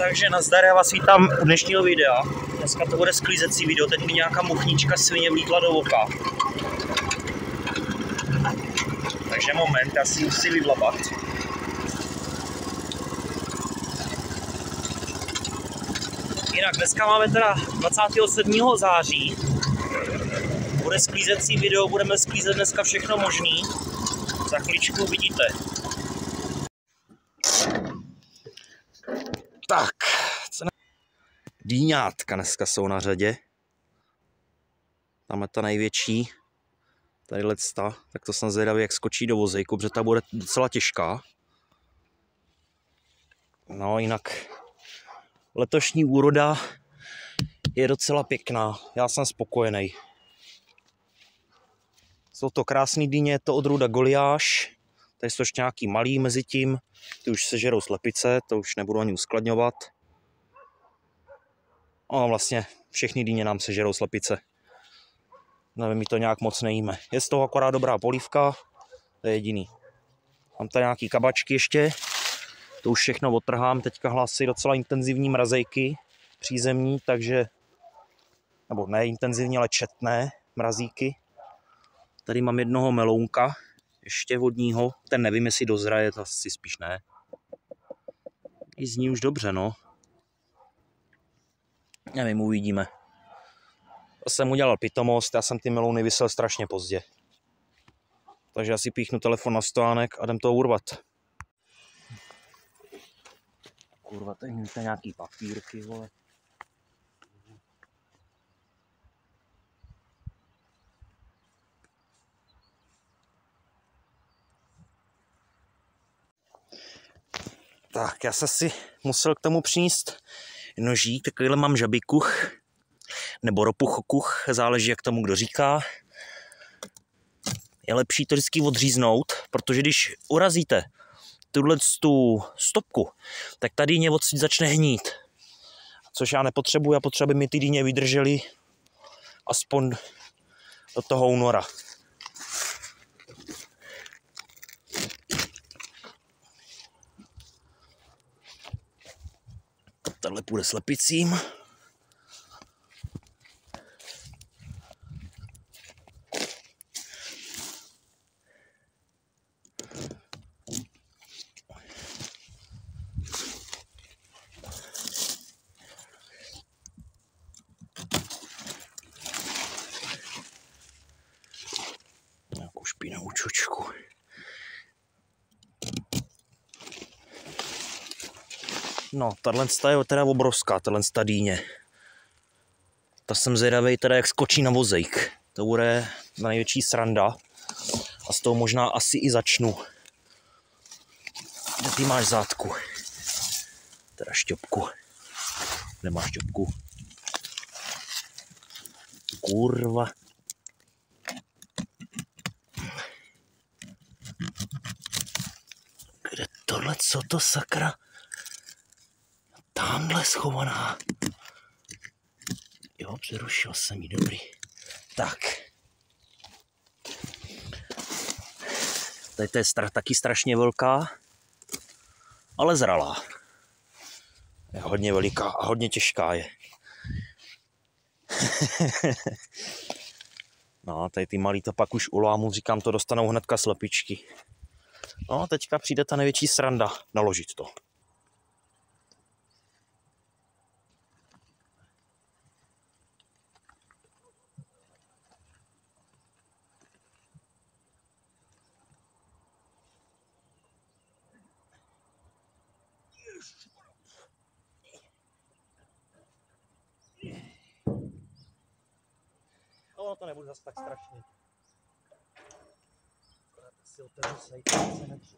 Takže nazdar, já vás vítám u dnešního videa. Dneska to bude sklízecí video, teď mi nějaká muchnička svině vlítla do oka. Takže moment, já si musím vyvlabat. Jinak dneska máme teda 27. září. Bude sklízecí video, budeme sklízet dneska všechno možný. Za chvíličku uvidíte. Tak, dýňátka dneska jsou na řadě. Tam je ta největší. Tadyhle ta, tak to jsem zvědavý, jak skočí do vozejku, protože ta bude docela těžká. No jinak letošní úroda je docela pěkná, já jsem spokojený. Jsou to krásný dýně, je to odrůda Goliáš. Tady jsou ještě nějaký malý mezi tím, ty už sežerou slepice, to už nebudu ani uskladňovat. No vlastně všechny dýně nám sežerou slepice. Nevím, my to nějak moc nejíme. Je z toho akorát dobrá polívka, to je jediný. Mám tady nějaký kabačky ještě, to už všechno odtrhám, teďka hlásí docela intenzivní mrazejky přízemní, takže, nebo ne intenzivní, ale četné mrazíky. Tady mám jednoho melounka, ještě vodního, ten nevím, jestli dozraje, to asi spíš ne. I zní už dobře, no. Nevím, uvidíme. To jsem udělal pitomost, já jsem ty melouny vysel strašně pozdě. Takže asi píchnu telefon na stojánek a jdem to urvat. Kurva, tady máte nějaký papírky, vole. Tak, já jsem si musel k tomu přinést nožík, takovýhle mám žabikuch, nebo ropuchokuch, záleží jak tomu kdo říká. Je lepší to vždycky odříznout, protože když urazíte tuhle tu stopku, tak ta dýně odsud začne hnít. Což já nepotřebuji, já potřebuji, aby mi ty dýně vydržely aspoň do toho února. Tahle půjde slepicím. Nějakou špinavou čočku. No, tahle je teda obrovská, tahle dýně. Ta jsem zvědavej teda, jak skočí na vozejk. To bude největší sranda. A z toho možná asi i začnu. Kde ty máš zátku? Teda šťopku. Nemáš šťopku. Kurva. Kde tohle, co to sakra? Tamhle schovaná. Jo, přerušil jsem ji, dobrý. Tak. Tady to je taky strašně velká, ale zralá. Je hodně veliká a hodně těžká je. No, tady ty malý to pak už ulámu, říkám, to dostanou hnedka slepičky. No, teďka přijde ta největší sranda, naložit to. No, to nebude zase tak strašný. Akorát si otevřu sejt, se nedří.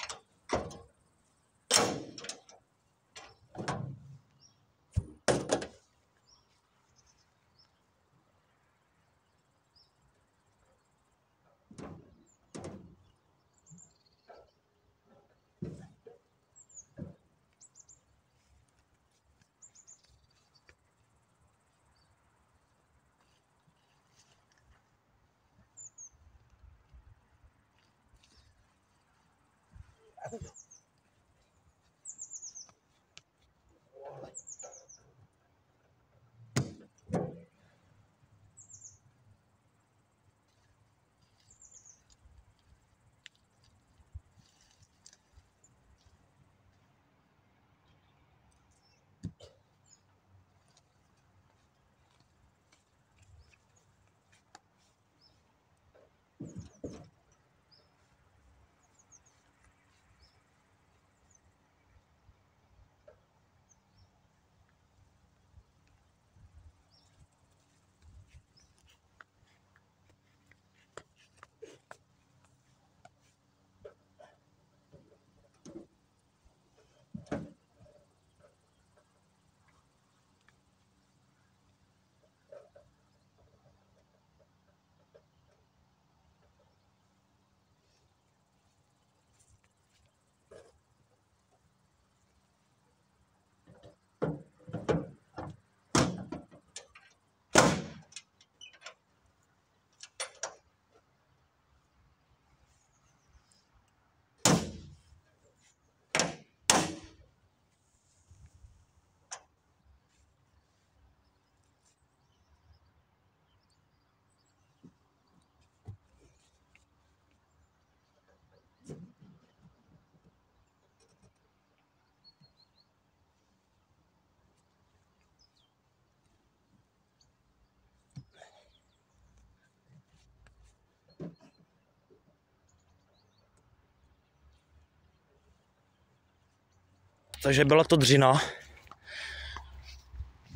Takže byla to dřina,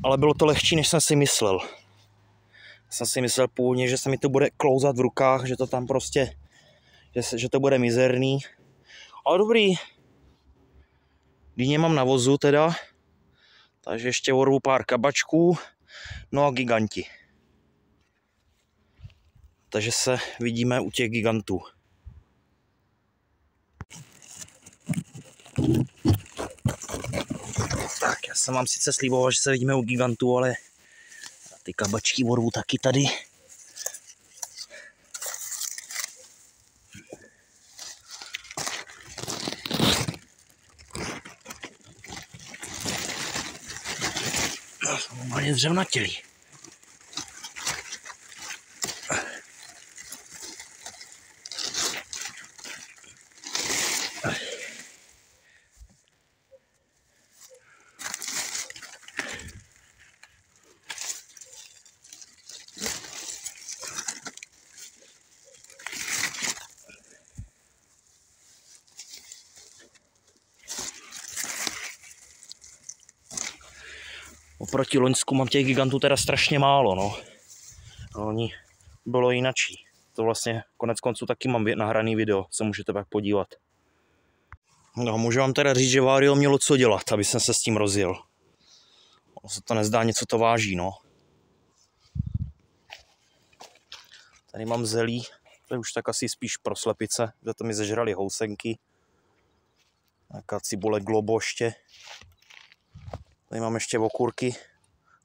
ale bylo to lehčí, než jsem si myslel. Jsem si myslel původně, že se mi to bude klouzat v rukách, že to tam prostě, že to bude mizerný. Ale dobrý. Dýně mám na vozu teda, takže ještě orvu pár kabačků, no a giganti. Takže se vidíme u těch gigantů. Tak, já jsem vám sice sliboval, že se vidíme u gigantů, ale ty kabačky orvu taky tady. Normálně dřevnatělí. Oproti loňsku mám těch gigantů teda strašně málo, no. Oni bylo jinačí. To vlastně konec konců taky mám nahraný video, se můžete pak podívat. No, můžu vám teda říct, že Vario mělo co dělat, aby jsem se s tím rozjel. Ono se to nezdá, něco to váží, no. Tady mám zelí, to je už tak asi spíš pro slepice, že to mi zežrali housenky. Nějaká cibule globoště. Tady mám ještě okurky,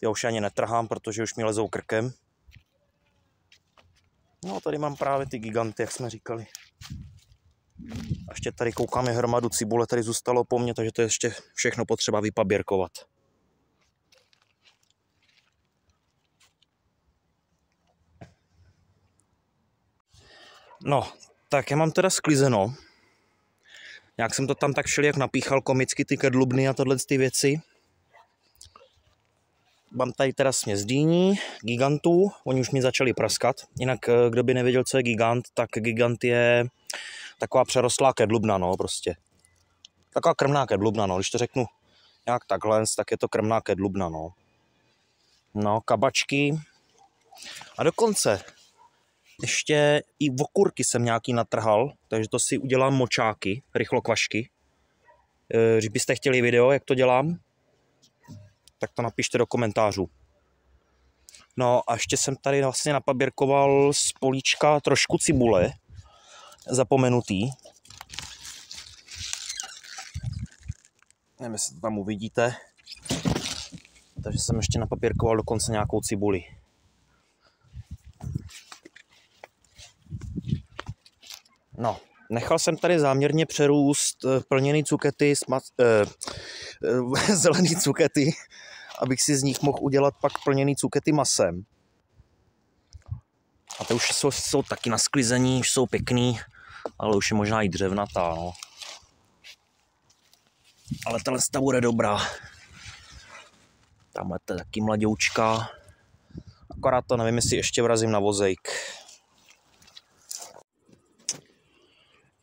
ty už ani netrhám, protože už mi lezou krkem. No tady mám právě ty giganty, jak jsme říkali. A ještě tady koukáme hromadu cibule, tady zůstalo po mně, takže to je ještě všechno potřeba vypaběrkovat. No, tak já mám teda sklizeno. Nějak jsem to tam tak všelijak napíchal komicky, ty kedlubny a tohle ty věci. Mám tady teda směs dýní, gigantů, oni už mi začali praskat. Jinak, kdo by nevěděl, co je gigant, tak gigant je taková přerostlá kedlubna, no, prostě. Taková krmná kedlubna, no, když to řeknu nějak takhle, tak je to krmná kedlubna, no. No, kabačky. A dokonce ještě i okurky jsem nějaký natrhal, takže to si udělám močáky, rychlokvašky. Když byste chtěli video, jak to dělám, tak to napište do komentářů. No a ještě jsem tady vlastně napaběrkoval z políčka trošku cibule, zapomenutý. Nevím, jestli to tam uvidíte. Takže jsem ještě napaběrkoval dokonce nějakou cibuli. No, nechal jsem tady záměrně přerůst plněný cukety, zelený cukety, abych si z nich mohl udělat pak plněný cukety masem. A to už jsou taky na sklizení, už jsou pěkný, ale už je možná i dřevnatá, no. Ale tahle bude dobrá. Tamhle to je taky mladoučka. Akorát to nevím, jestli ještě vrazím na vozejk.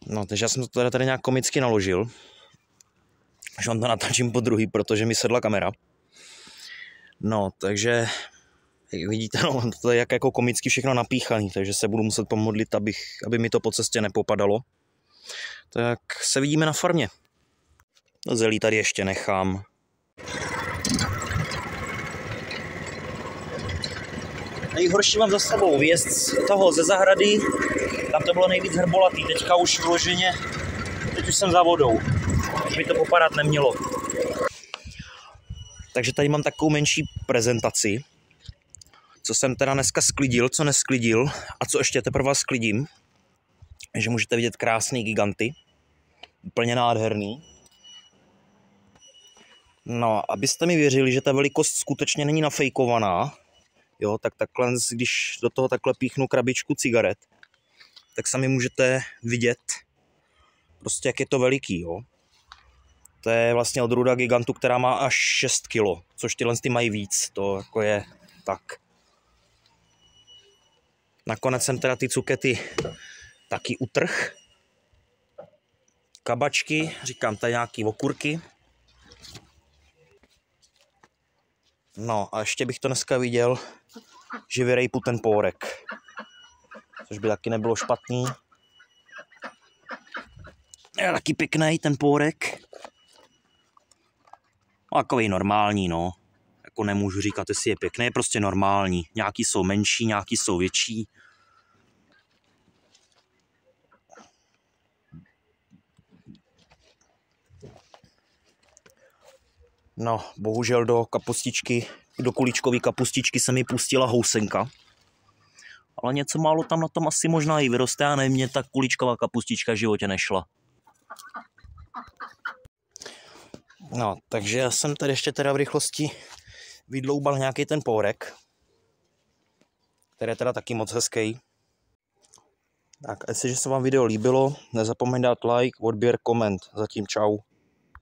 No, takže já jsem to tady nějak komicky naložil. Už vám to natáčím po druhý, protože mi sedla kamera. No, takže jak vidíte, no, to je jako komicky všechno napíchaný, takže se budu muset pomodlit, aby mi to po cestě nepopadalo. Tak se vidíme na farmě. No, zelí tady ještě nechám. Nejhorší mám za sebou výjezd z toho ze zahrady, tam to bylo nejvíc hrbolatý, teďka už vloženě, teď už jsem za vodou, už mi to popadat nemělo. Takže tady mám takovou menší prezentaci, co jsem teda dneska sklidil, co nesklidil a co ještě teprve sklidím. Takže můžete vidět krásný giganty, úplně nádherný. No, abyste mi věřili, že ta velikost skutečně není nafejkovaná, jo, tak takhle, když do toho takhle píchnu krabičku cigaret, tak sami můžete vidět prostě, jak je to veliký, jo. To je vlastně odrůda gigantu, která má až 6 kg, což tyhle mají víc, to jako je tak. Nakonec jsem teda ty cukety taky utrh. Kabačky, říkám, tady nějaký okurky. No a ještě bych to dneska viděl, že vyrejpu ten pórek. Což by taky nebylo špatný. Je taky pěkný ten pórek. No, takový normální, no. Jako nemůžu říkat, jestli je pěkný, je prostě normální. Nějaký jsou menší, nějaký jsou větší. No, bohužel do kapustičky, do kuličkové kapustičky se mi pustila housenka. Ale něco málo tam na tom asi možná i vyroste, a ne, mě ta kuličková kapustička v životě nešla. No, takže já jsem tady ještě teda v rychlosti vydloubal nějaký ten pórek, který je teda taky moc hezký. Tak, jestliže se vám video líbilo, nezapomeň dát like, odběr, koment. Zatím čau.